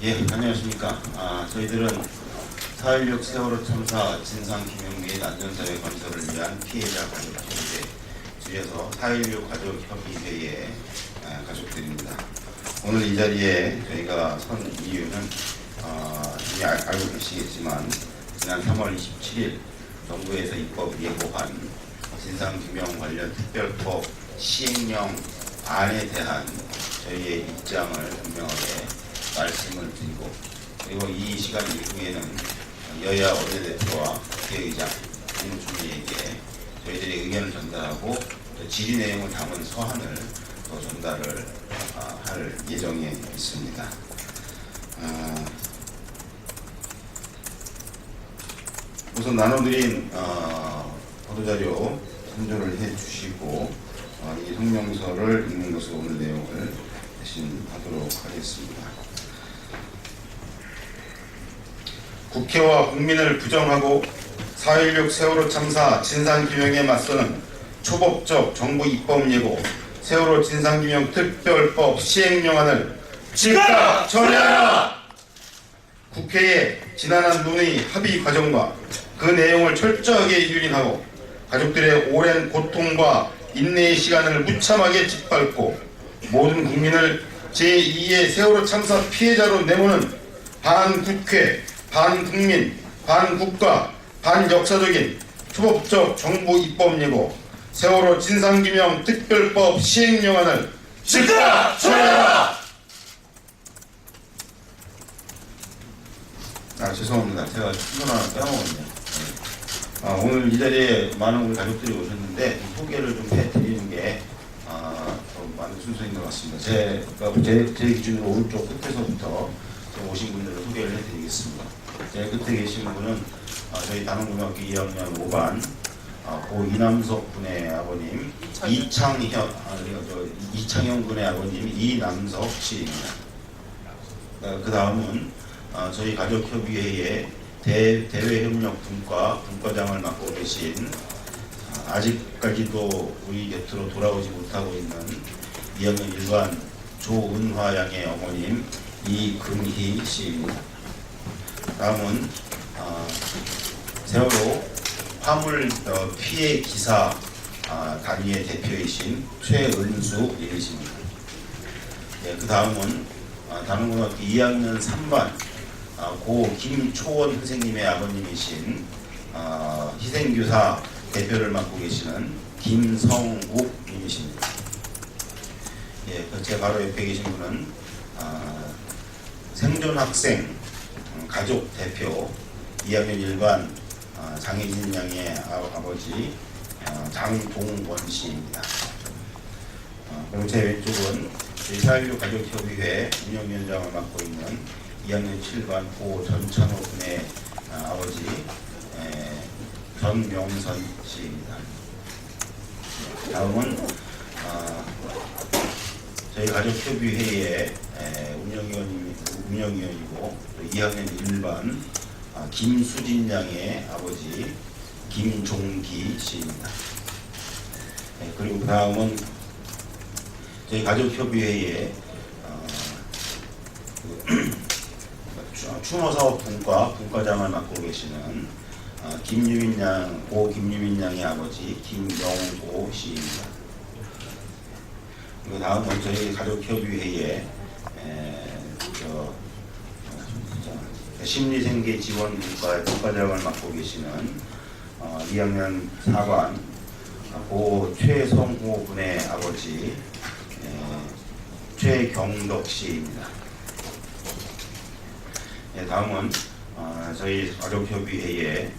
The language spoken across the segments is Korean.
예, 안녕하십니까. 저희들은 4.16 세월호 참사 진상규명 및 안전사회 건설을 위한 피해자 가족협의회, 줄여서 4.16 가족협의회의 가족들입니다. 오늘 이 자리에 저희가 선 이유는 이미 알고 계시겠지만 지난 3월 27일 정부에서 입법 예고한 진상규명 관련 특별법 시행령 안에 대한 저희의 입장을 분명하게 말씀을 드리고, 그리고 이 시간 이후에는 여야 원내대표와 국회의장, 국무총리에게 저희들의 의견을 전달하고 또 질의 내용을 담은 서한을 또 전달을 할 예정에 있습니다. 우선 나눠드린 보도자료 참조를 해주시고 이 성명서를 읽는 것으로 오늘 내용을 대신 하도록 하겠습니다. 국회와 국민을 부정하고 4.16 세월호 참사 진상규명에 맞서는 초법적 정부 입법 예고 세월호 진상규명 특별법 시행령안을 즉각 처리하라! 국회의 지난한 논의 합의 과정과 그 내용을 철저하게 유린하고 가족들의 오랜 고통과 인내의 시간을 무참하게 짓밟고 모든 국민을 제2의 세월호 참사 피해자로 내모는 반국회, 반국민, 반국가, 반역사적인 초법적 정부 입법 예고 세월호 진상규명 특별법 시행령안을 즉각 처리하라! 죄송합니다. 제가 신문 하나 빼먹었네요. 오늘 이 자리에 많은 우리 가족들이 오셨는데 소개를 좀 해드리는 게 좀 많은 순서인 것 같습니다. 제 기준으로 오른쪽 끝에서부터 오신 분들을 소개를 해드리겠습니다. 제 끝에 계신 분은 저희 단원고등학교 2학년 5반 고 이남석 군의 아버님 이창현 군의 아버님 이남석 씨입니다. 그 다음은 저희 가족협의회의 대외협력 분과장을 맡고 계신 아직까지도 우리 곁으로 돌아오지 못하고 있는 2학년 1반 조은화 양의 어머님 이금희 씨입니다. 다음은 세월호 화물 피해 기사 단위의 대표이신 최은수 님이십니다. 네, 그 다음은 단원고등학교 2학년 3반 고 김초원 선생님의 아버님이신 희생교사 대표를 맡고 계시는 김성욱 님이십니다. 예, 제 바로 옆에 계신 분은 생존학생 가족 대표 2학년 1반 장혜진 양의 아버지 장동원 씨입니다. 그리고 제 왼쪽은 저희 4.16 가족협의회 운영위원장을 맡고 있는 2학년 7반 고 전찬호 군의 아버지 전명선 씨입니다. 다음은 저희 가족협의회의 운영위원이고 2학년 1반 김수진 양의 아버지 김종기 씨입니다. 그리고 그 다음은 저희 가족협의회의 추모사업 분과장을 맡고 계시는 고 김유민 양의 아버지 김영고 씨입니다. 그리고 다음은 저희 가족협의회의 심리생계 지원 분과장을 맡고 계시는 2학년 4반 고 최성호 군의 아버지 최경덕 씨입니다. 네, 다음은 저희 가족협의회의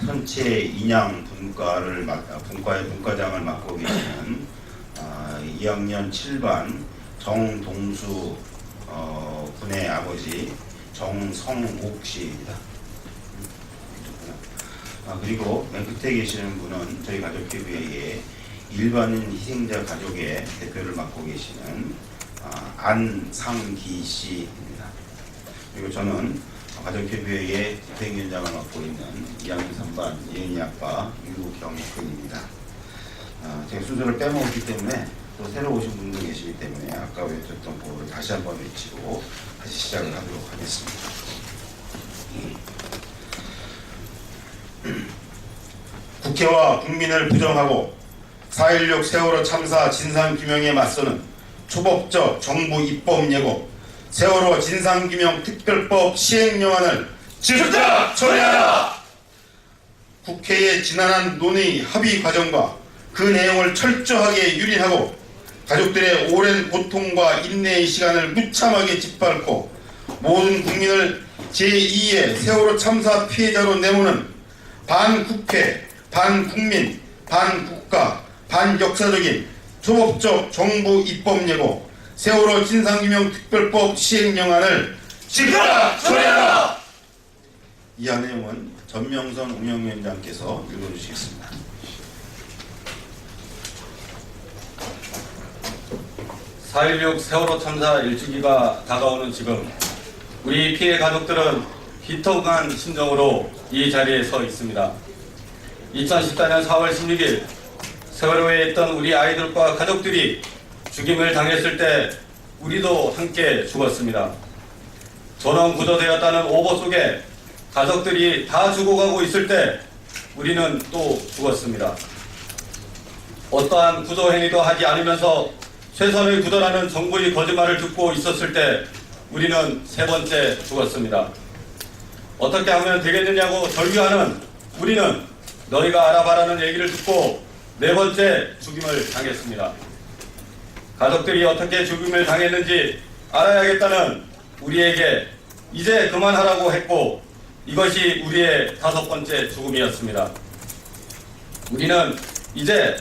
선체 인양 분과의 분과장을 맡고 계시는 2학년 7반 정동수 군의 아버지 정성옥 씨입니다. 그리고 맨 끝에 계시는 분은 저희 가족협의회의 일반인 희생자 가족의 대표를 맡고 계시는 안상기 씨입니다. 그리고 저는 가족협의회의 집행위원장을 맡고 있는 2학년 3반 예은이 아빠 유경근입니다. 제가 순서를 빼먹었기 때문에 또 새로 오신 분도 계시기 때문에 아까 외쳤던 거를 다시 한번 외치고 다시 시작을 하도록 하겠습니다. 국회와 국민을 부정하고 4.16 세월호 참사 진상규명에 맞서는 초법적 정부 입법 예고 세월호 진상규명 특별법 시행령안을 즉각 처리하라! 국회의 지난한 논의 합의 과정과 그 내용을 철저하게 유린하고 가족들의 오랜 고통과 인내의 시간을 무참하게 짓밟고 모든 국민을 제2의 세월호 참사 피해자로 내모는 반국회, 반국민, 반국가, 반역사적인 초법적 정부 입법 예고 세월호 진상규명 특별법 시행령안을 즉각 처리하라! 이하 내용은 전명선 운영위원장께서 읽어주시겠습니다. (4.16) 세월호 참사 1주기가 다가오는 지금 우리 피해 가족들은 비통한 심정으로 이 자리에 서 있습니다. 2014년 4월 16일 세월호에 있던 우리 아이들과 가족들이 죽임을 당했을 때 우리도 함께 죽었습니다. 전원 구조되었다는 오보 속에 가족들이 다 죽어가고 있을 때 우리는 또 죽었습니다. 어떠한 구조 행위도 하지 않으면서 최선의 구조라는 정부의 거짓말을 듣고 있었을 때 우리는 세 번째 죽었습니다. 어떻게 하면 되겠느냐고 절규하는 우리는 너희가 알아봐라는 얘기를 듣고 네 번째 죽임을 당했습니다. 가족들이 어떻게 죽임을 당했는지 알아야겠다는 우리에게 이제 그만하라고 했고 이것이 우리의 다섯 번째 죽음이었습니다. 우리는 이제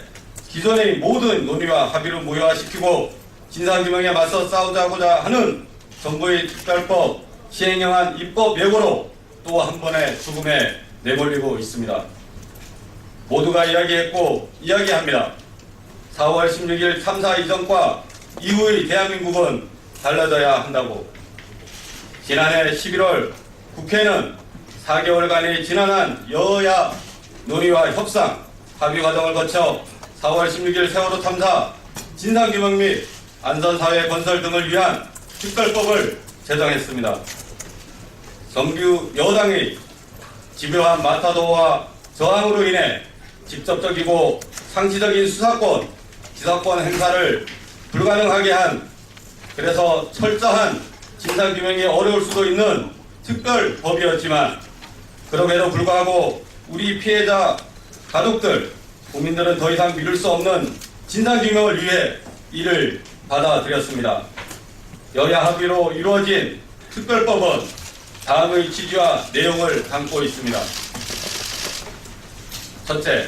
기존의 모든 논의와 합의를 무효화시키고 진상규명에 맞서 싸우자고자 하는 정부의 특별법 시행령안 입법 예고로 또 한 번의 죽음에 내몰리고 있습니다. 모두가 이야기했고 이야기합니다. 4월 16일 참사 이전과 이후의 대한민국은 달라져야 한다고. 지난해 11월 국회는 4개월간의 지난한 여야 논의와 협상, 합의 과정을 거쳐 4월 16일 세월호 참사 진상규명 및 안전사회 건설 등을 위한 특별법을 제정했습니다. 정규 여당의 집요한 마타도와 저항으로 인해 직접적이고 상시적인 수사권, 기사권 행사를 불가능하게 한, 그래서 철저한 진상규명이 어려울 수도 있는 특별법이었지만 그럼에도 불구하고 우리 피해자 가족들, 국민들은 더 이상 미룰 수 없는 진상규명을 위해 이를 받아들였습니다. 여야 합의로 이루어진 특별법은 다음의 취지와 내용을 담고 있습니다. 첫째,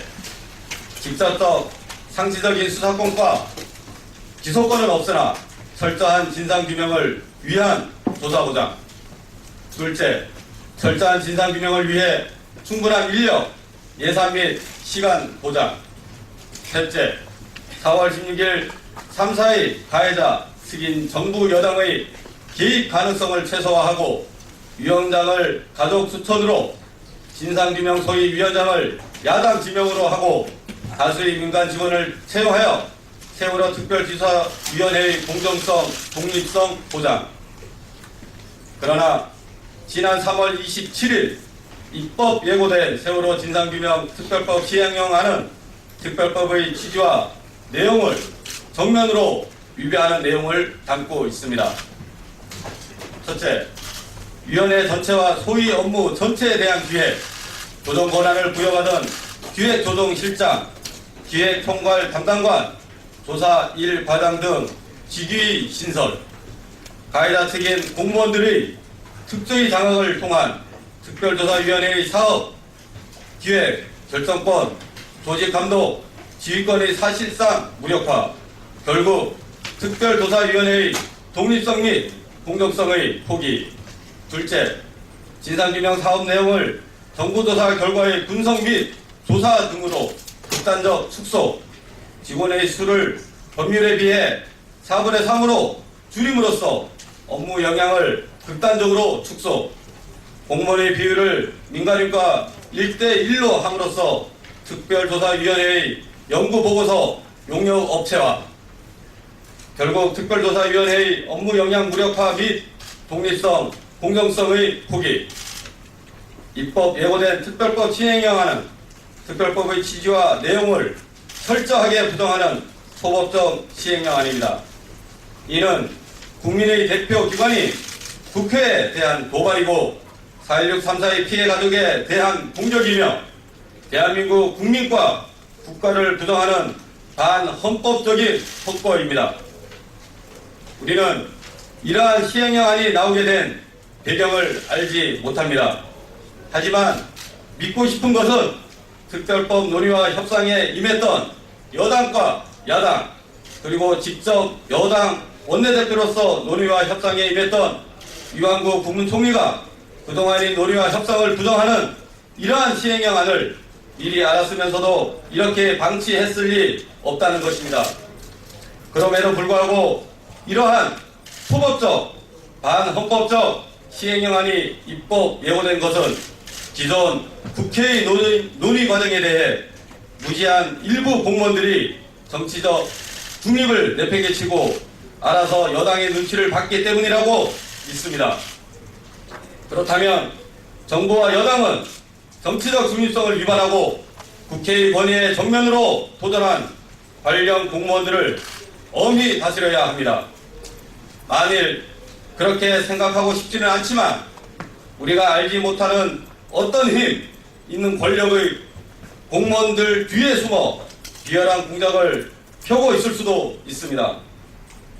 직접적 상시적인 수사권과 기소권은 없으나 철저한 진상규명을 위한 조사보장. 둘째, 철저한 진상규명을 위해 충분한 인력, 예산 및 시간 보장. 셋째, 4월 16일 3사의 가해자 특인 정부 여당의 개입 가능성을 최소화하고 위원장을 가족 수천으로, 진상규명 소위 위원장을 야당 지명으로 하고 다수의 민간 직원을 채용하여 세월호 특별조사위원회의 공정성, 독립성 보장. 그러나 지난 3월 27일 입법 예고된 세월호 진상규명 특별법 시행령안은 특별법의 취지와 내용을 정면으로 위배하는 내용을 담고 있습니다. 첫째, 위원회 전체와 소위 업무 전체에 대한 기획, 조정 권한을 부여받은 기획조정실장, 기획통괄 담당관, 조사 1과장 등 직위 신설, 가해자 측인 공무원들의 특조위 장악을 통한 특별조사위원회의 사업, 기획, 결정권, 조직감독, 지휘권의 사실상 무력화, 결국 특별조사위원회의 독립성 및 공정성의 포기. 둘째, 진상규명 사업 내용을 정보조사 결과의 분석 및 조사 등으로 극단적 축소, 직원의 수를 법률에 비해 4분의 3으로 줄임으로써 업무 영향을 극단적으로 축소, 공무원의 비율을 민간인과 1대1로 함으로써 특별조사위원회의 연구보고서 용역 업체화, 결국 특별조사위원회의 업무 영향 무력화 및 독립성, 공정성의 포기, 입법 예고된 특별법 시행령하는 특별법의 취지와 내용을 철저하게 부정하는 소법적 시행령안입니다. 이는 국민의 대표 기관인 국회에 대한 도발이고 4.16 3.4의 피해 가족에 대한 공격이며 대한민국 국민과 국가를 부정하는 반헌법적인 속보입니다. 우리는 이러한 시행령안이 나오게 된 배경을 알지 못합니다. 하지만 믿고 싶은 것은 특별법 논의와 협상에 임했던 여당과 야당, 그리고 직접 여당 원내대표로서 논의와 협상에 임했던 유한구 국무총리가 그동안의 논의와 협상을 부정하는 이러한 시행령안을 미리 알았으면서도 이렇게 방치했을 리 없다는 것입니다. 그럼에도 불구하고 이러한 초법적, 반헌법적 시행령안이 입법 예고된 것은 기존 국회의 논의 과정에 대해 무지한 일부 공무원들이 정치적 중립을 내팽개치고 알아서 여당의 눈치를 봤기 때문이라고 믿습니다. 그렇다면 정부와 여당은 정치적 중립성을 위반하고 국회의 권위에 정면으로 도전한 관련 공무원들을 엄히 다스려야 합니다. 만일 그렇게 생각하고 싶지는 않지만 우리가 알지 못하는 어떤 힘 있는 권력의 공무원들 뒤에 숨어 비열한 공작을 펴고 있을 수도 있습니다.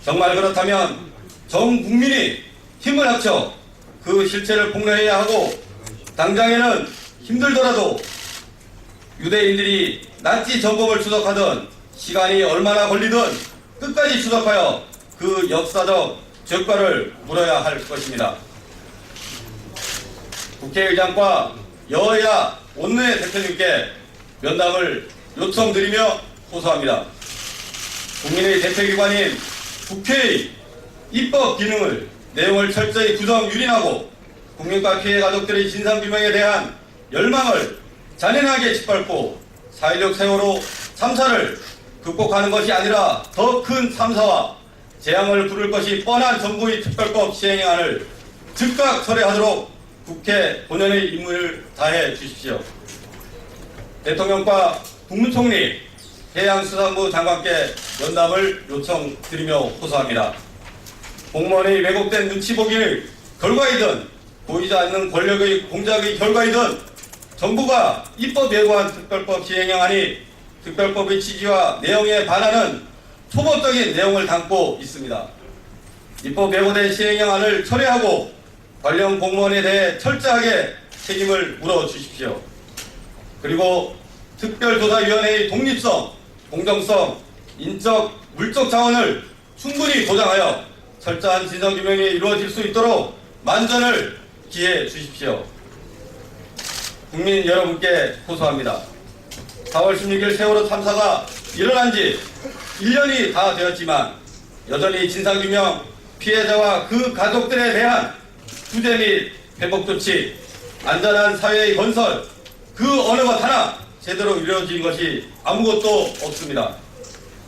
정말 그렇다면 전 국민이 힘을 합쳐 그 실체를 폭로해야 하고 당장에는 힘들더라도 유대인들이 나치 전범을 추적하던 시간이 얼마나 걸리든 끝까지 추적하여 그 역사적 죄과를 물어야 할 것입니다. 국회의장과 여야 원내 대표님께 면담을 요청드리며 호소합니다. 국민의 대표기관인 국회의 입법 기능을 내용을 철저히 구성 유린하고 국민과 피해 가족들의 진상규명에 대한 열망을 잔인하게 짓밟고 4.16 세월호 참사를 극복하는 것이 아니라 더 큰 참사와 재앙을 부를 것이 뻔한 정부의 특별법 시행안을 즉각 철회하도록 국회 본연의 임무를 다해 주십시오. 대통령과 국무총리, 해양수산부 장관께 면담을 요청드리며 호소합니다. 공무원의 왜곡된 눈치 보기의 결과이든 보이지 않는 권력의 공작의 결과이든 정부가 입법 예고한 특별법 시행령안이 특별법의 취지와 내용에 반하는 초법적인 내용을 담고 있습니다. 입법 예고된 시행령안을 철회하고 관련 공무원에 대해 철저하게 책임을 물어주십시오. 그리고 특별조사위원회의 독립성, 공정성, 인적, 물적 자원을 충분히 보장하여 철저한 진상규명이 이루어질 수 있도록 만전을 기해 주십시오. 국민 여러분께 호소합니다. 4월 16일 세월호 참사가 일어난 지 1년이 다 되었지만 여전히 진상규명, 피해자와 그 가족들에 대한 구제 및 회복 조치, 안전한 사회의 건설, 그 어느 것 하나 제대로 이루어진 것이 아무것도 없습니다.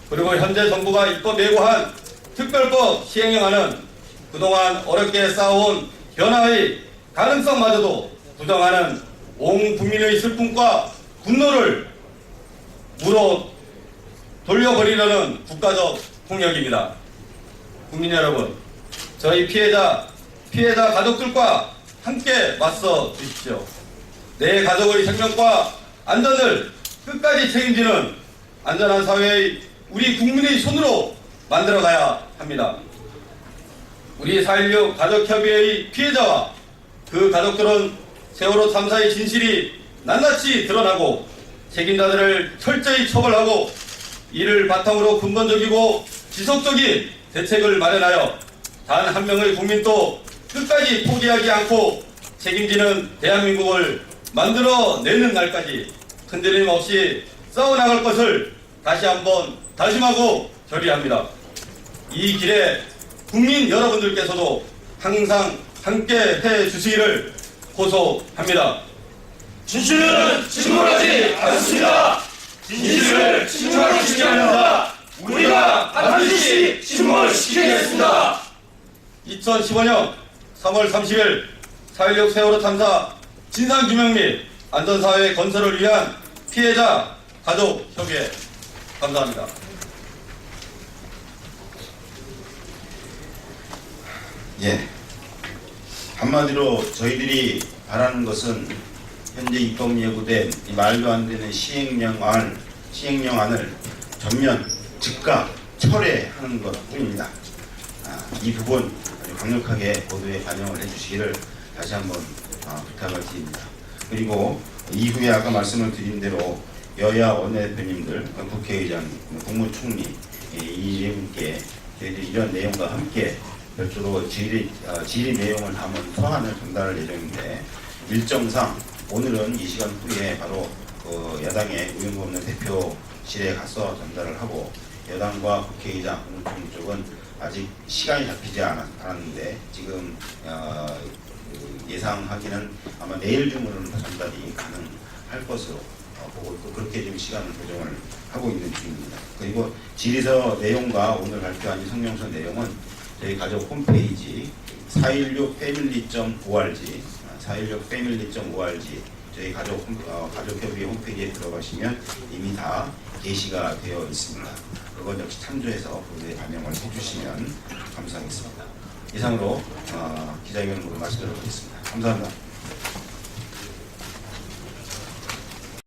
그리고 현재 정부가 입법 예고한 특별법 시행령안은 그동안 어렵게 쌓아온 변화의 가능성마저도 부정하는 온 국민의 슬픔과 분노를 물어 돌려버리려는 국가적 폭력입니다. 국민 여러분, 저희 피해자 가족들과 함께 맞서 주십시오. 내 가족의 생명과 안전을 끝까지 책임지는 안전한 사회의 우리 국민의 손으로 만들어가야 합니다. 우리 4.16 가족협의회의 피해자와 그 가족들은 세월호 참사의 진실이 낱낱이 드러나고 책임자들을 철저히 처벌하고 이를 바탕으로 근본적이고 지속적인 대책을 마련하여 단 한 명의 국민도 끝까지 포기하지 않고 책임지는 대한민국을 만들어내는 날까지 흔들림 없이 싸워나갈 것을 다시 한번 다짐하고 결의합니다. 이 길에 국민 여러분들께서도 항상 함께 해주시기를 호소합니다. 진실은 침몰하지 않습니다. 진실을 침몰시키지 않는다. 우리가 반드시 침몰시키겠습니다. 2015년 3월 30일 4.16 세월호 참사 진상규명 및 안전사회 건설을 위한 피해자 가족협의회 감사합니다. 예. 한마디로 저희들이 바라는 것은 현재 입법 예고된 이 말도 안 되는 시행령안을 전면 즉각 철회하는 것뿐입니다. 이 부분 아주 강력하게 보도에 반영을 해주시기를 다시 한번 부탁을 드립니다. 그리고 이후에 아까 말씀을 드린 대로 여야 원내대표님들, 국회의장, 국무총리 이 분께 저희들이 이런 내용과 함께 별도로 질의 내용을 담은 서한을 전달할 예정인데 일정상 오늘은 이 시간 후에 바로 야당의 우영우 없는 대표실에 가서 전달을 하고 여당과 국회의장, 국무총리 쪽은 아직 시간이 잡히지 않았는데 지금 예상하기는 아마 내일 중으로는 전달이 가능할 것으로 보고 있고 그렇게 지금 시간을 조정을 하고 있는 중입니다. 그리고 질의서 내용과 오늘 발표한 이 성명서 내용은 저희 가족 홈페이지 416family.org 416family.org 저희 가족협의회 홈페이지에 들어가시면 이미 다 게시가 되어 있습니다. 그건 역시 참조해서 보도에 반영을 해주시면 감사하겠습니다. 이상으로 기자회견으로 마치도록 하겠습니다. 감사합니다.